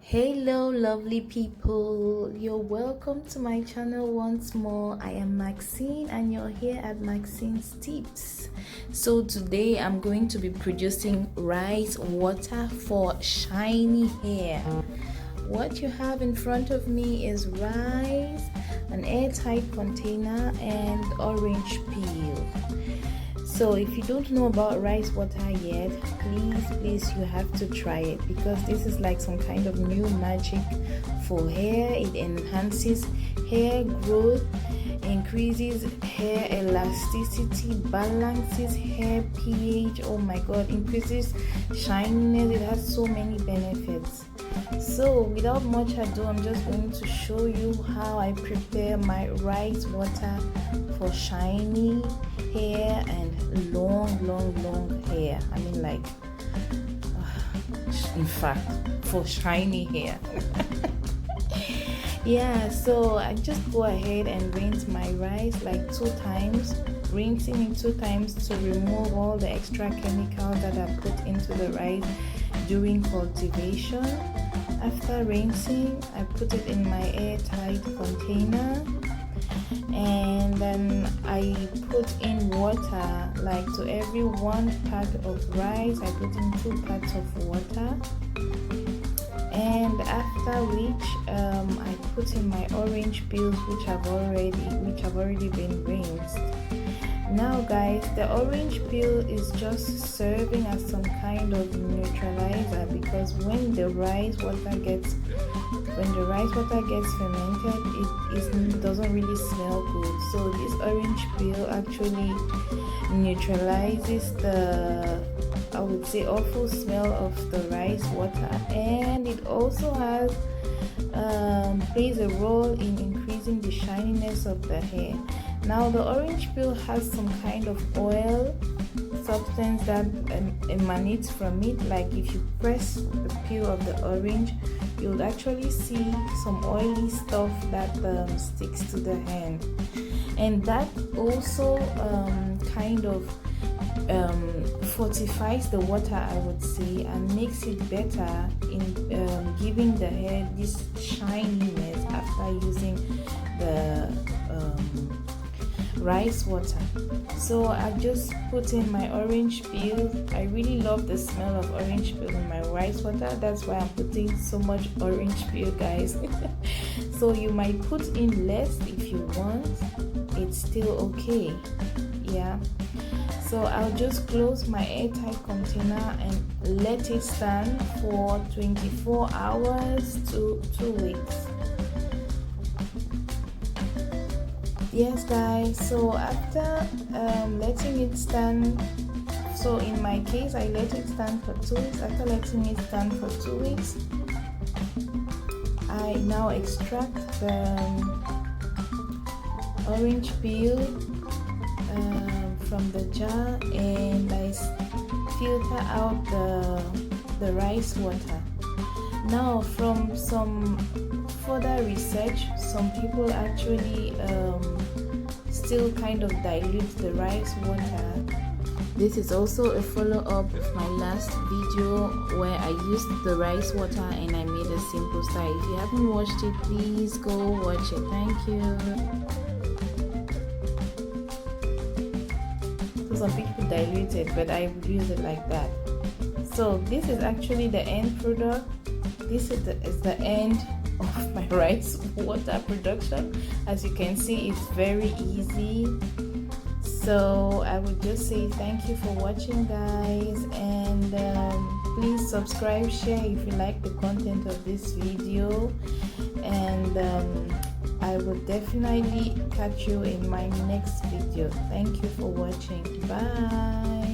Hello lovely people, you're welcome to my channel once more. I am Maxine and you're here at Maxine's Tips. So today I'm going to be producing rice water for shiny hair. What you have in front of me is rice, an airtight container, and orange peel. So if you don't know about rice water yet, please you have to try it, because this is like some kind of new magic for hair. It enhances hair growth, increases hair elasticity, balances hair pH, oh my god, increases shininess. It has so many benefits. So without much ado, I'm just going to show you how I prepare my rice water for shiny hair and long hair. I mean, like in fact, for shiny hair. Yeah, so I just go ahead and rinse my rice like 2 times, rinsing it 2 times to remove all the extra chemicals that I put into the rice during cultivation. After rinsing, I put it in my airtight container, and then I put in water. Like to every 1 pack of rice, I put in 2 packs of water. And after which I put in my orange peels, which have already been rinsed. Now guys, the orange peel is just serving as some kind of neutralizer, because when the rice water gets fermented, it doesn't really smell good. So this orange peel actually neutralizes the, I would say, awful smell of the rice water, and it also has plays a role in increasing the shininess of the hair. Now the orange peel has some kind of oil substance that emanates from it. Like if you press the peel of the orange, you'll actually see some oily stuff that sticks to the hand, and that also kind of fortifies the water, I would say, and makes it better in giving the hair this shininess after using the rice water. So I just put in my orange peel. I really love the smell of orange peel in my rice water. That's why I'm putting so much orange peel, guys. So you might put in less if you want. It's still okay. Yeah. So I'll just close my airtight container and let it stand for 24 hours to 2 weeks. Yes guys, so after letting it stand, so in my case I let it stand for 2 weeks. After letting it stand for 2 weeks, I now extract the orange peel from the jar, and I filter out the rice water. Now, from some further research, some people actually still kind of dilute the rice water. This is also a follow-up of my last video where I used the rice water and I made a simple style. If you haven't watched it, please go watch it. Thank you. So some people dilute it, but I would use it like that. So this is actually the end product. This is the end of my rice water production. As you can see, it's very easy. So I would just say thank you for watching, guys, and please subscribe, share if you like the content of this video, and I will definitely catch you in my next video. Thank you for watching. Bye.